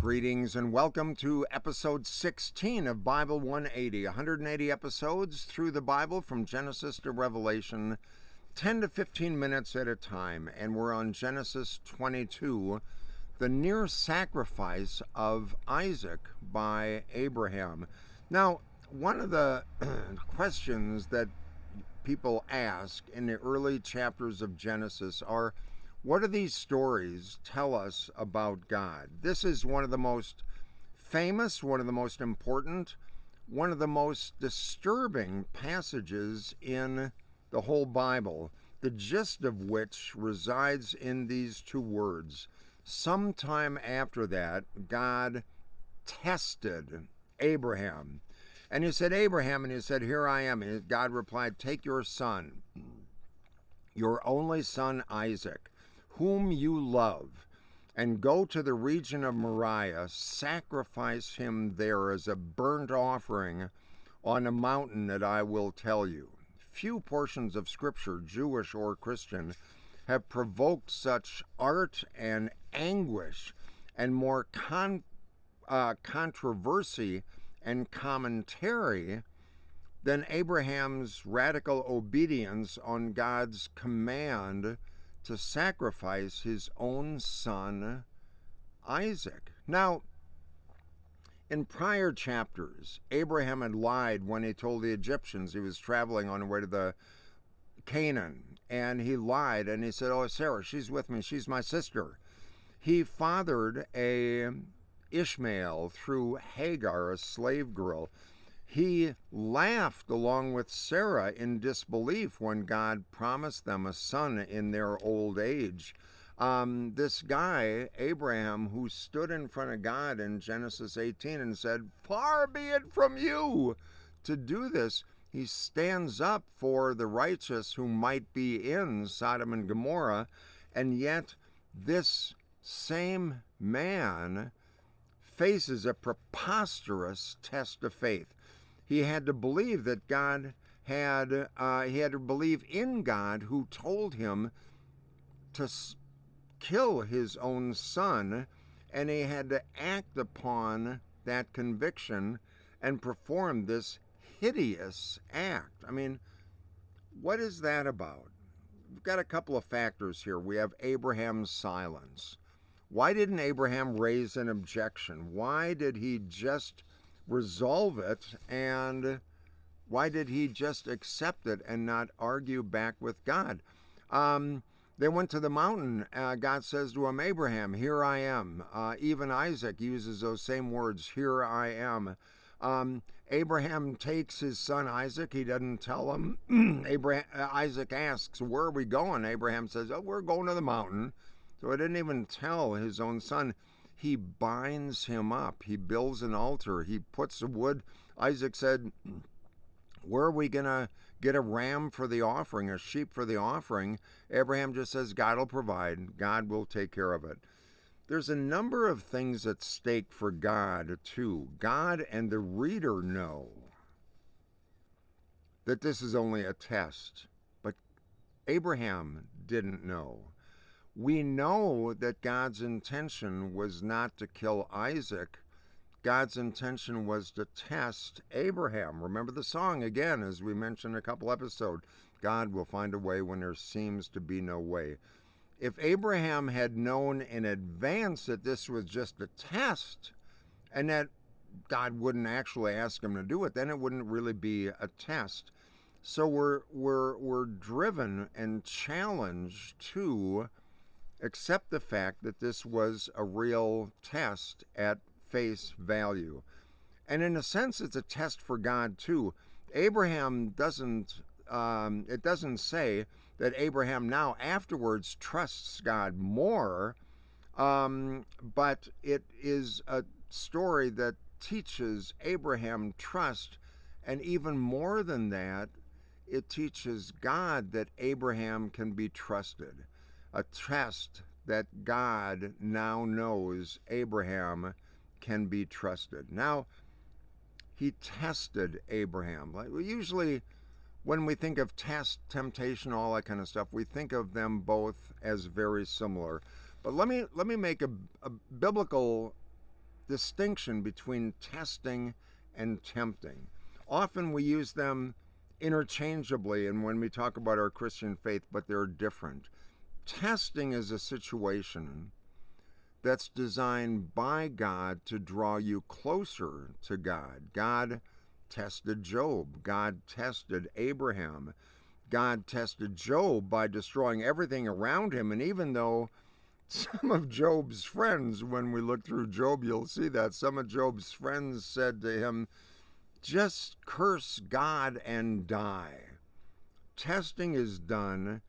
Greetings and welcome to episode 16 of Bible 180. 180 episodes through the Bible from Genesis to Revelation, 10 to 15 minutes at a time. And we're on Genesis 22, the near sacrifice of Isaac by Abraham. Now, one of the questions that people ask in the early chapters of Genesis are, what do these stories tell us about God? This is one of the most famous, one of the most important, one of the most disturbing passages in the whole Bible, the gist of which resides in these two words. Sometime after that, God tested Abraham. And he said, Abraham, and he said, here I am. And God replied, take your son, your only son Isaac, whom you love, and go to the region of Moriah, sacrifice him there as a burnt offering on a mountain that I will tell you. Few portions of Scripture, Jewish or Christian, have provoked such art and anguish and more controversy and commentary than Abraham's radical obedience on God's command to sacrifice his own son, Isaac. Now, in prior chapters, Abraham had lied when he told the Egyptians he was traveling on the way to the Canaan, and he lied, and he said, oh, Sarah, she's with me, she's my sister. He fathered a Ishmael through Hagar, a slave girl. He laughed along with Sarah in disbelief when God promised them a son in their old age. This guy, Abraham, who stood in front of God in Genesis 18 and said, far be it from you to do this, he stands up for the righteous who might be in Sodom and Gomorrah, and yet this same man faces a preposterous test of faith. He had to believe that God had, he had to believe in God who told him to kill his own son, and he had to act upon that conviction and perform this hideous act. I mean, what is that about? We've got a couple of factors here. We have Abraham's silence. Why didn't Abraham raise an objection? Why did he just resolve it, and why did he just accept it and not argue back with God? They went to the mountain. God says to him, Abraham, here I am. Even Isaac uses those same words, here I am. Abraham takes his son Isaac. He doesn't tell him. Isaac asks, where are we going? Abraham says, oh, we're going to the mountain. So he didn't even tell his own son. He binds him up. He builds an altar. He puts the wood. Isaac said, where are we going to get a ram for the offering, a sheep for the offering? Abraham just says, God will provide. God will take care of it. There's a number of things at stake for God, too. God and the reader know that this is only a test, but Abraham didn't know. We know that God's intention was not to kill Isaac. God's intention was to test Abraham. Remember the song again, as we mentioned a couple episodes. God will find a way when there seems to be no way. If Abraham had known in advance that this was just a test and that God wouldn't actually ask him to do it, then it wouldn't really be a test. So we're driven and challenged to accept the fact that this was a real test at face value. And in a sense, it's a test for God too. Abraham doesn't, it doesn't say that Abraham now afterwards trusts God more, but it is a story that teaches Abraham trust, and even more than that, it teaches God that Abraham can be trusted. A test that God now knows Abraham can be trusted. Now, he tested Abraham. Like, usually when we think of test, temptation, all that kind of stuff, we think of them both as very similar. But let me make a biblical distinction between testing and tempting. Often we use them interchangeably and when we talk about our Christian faith, but they're different. Testing is a situation that's designed by God to draw you closer to God. God tested Job. God tested Abraham. God tested Job by destroying everything around him. And even though some of Job's friends, when we look through Job, you'll see that some of Job's friends said to him, just curse God and die. Testing is done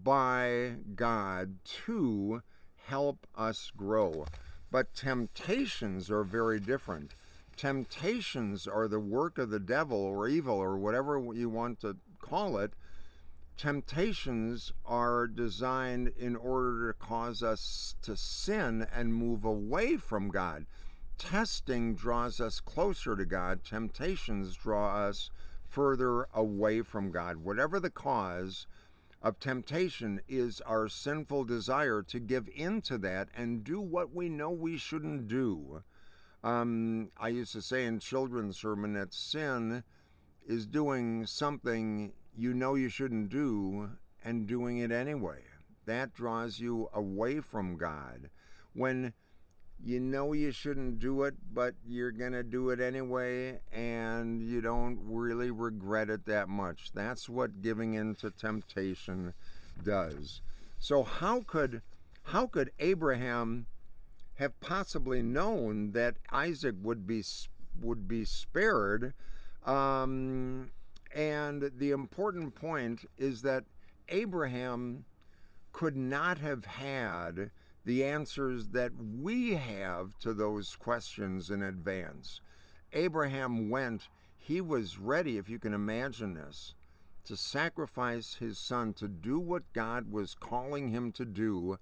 by God to help us grow. But temptations are very different. Temptations are the work of the devil or evil or whatever you want to call it. Temptations are designed in order to cause us to sin and move away from God. Testing draws us closer to God. Temptations draw us further away from God. Whatever the cause of temptation is our sinful desire to give in to that and do what we know we shouldn't do. I used to say in children's sermon that sin is doing something you know you shouldn't do and doing it anyway. That draws you away from God. When you know you shouldn't do it, but you're going to do it anyway, and you don't really regret it that much. That's what giving in to temptation does. So how could Abraham have possibly known that Isaac would be spared? And the important point is that Abraham could not have had the answers that we have to those questions in advance. Abraham went, he was ready, if you can imagine this, to sacrifice his son, to do what God was calling him to do.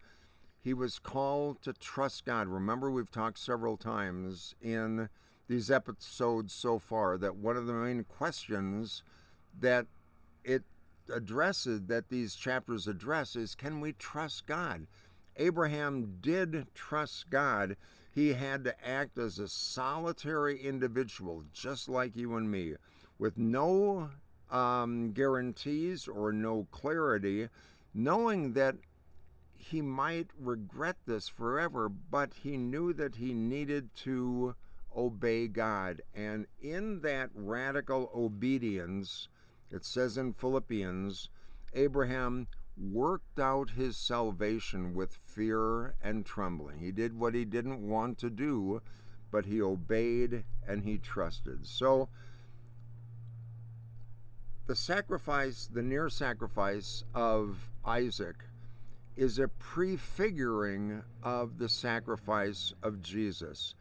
He was called to trust God. Remember, we've talked several times in these episodes so far that one of the main questions that it addresses, that these chapters address, is can we trust God? Abraham did trust God. He had to act as a solitary individual, just like you and me, with no guarantees or no clarity, knowing that he might regret this forever, but he knew that he needed to obey God. And in that radical obedience, it says in Philippians, Abraham worked out his salvation with fear and trembling. He did what he didn't want to do, but he obeyed and he trusted. So the sacrifice, the near sacrifice of Isaac, is a prefiguring of the sacrifice of Jesus,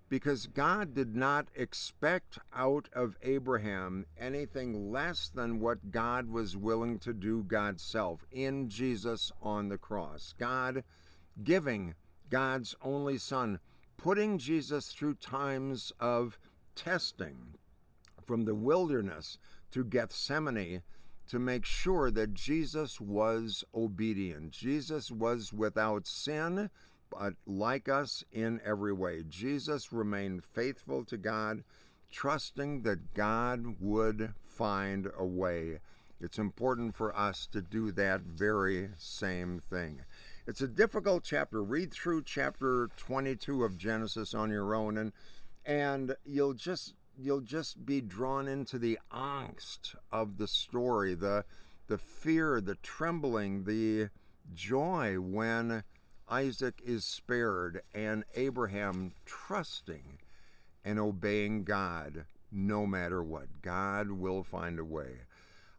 because God did not expect out of Abraham anything less than what God was willing to do God's self in Jesus on the cross. God giving God's only Son, putting Jesus through times of testing, from the wilderness to Gethsemane, to make sure that Jesus was obedient. Jesus was without sin, but like us in every way. Jesus remained faithful to God, trusting that God would find a way. It's important for us to do that very same thing. It's a difficult chapter. Read through chapter 22 of Genesis on your own, and you'll just be drawn into the angst of the story, the fear, the trembling, the joy when Isaac is spared, and Abraham trusting and obeying God no matter what. God will find a way.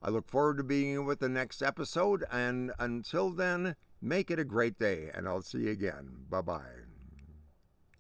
I look forward to being with the next episode, and until then, make it a great day, and I'll see you again. Bye-bye.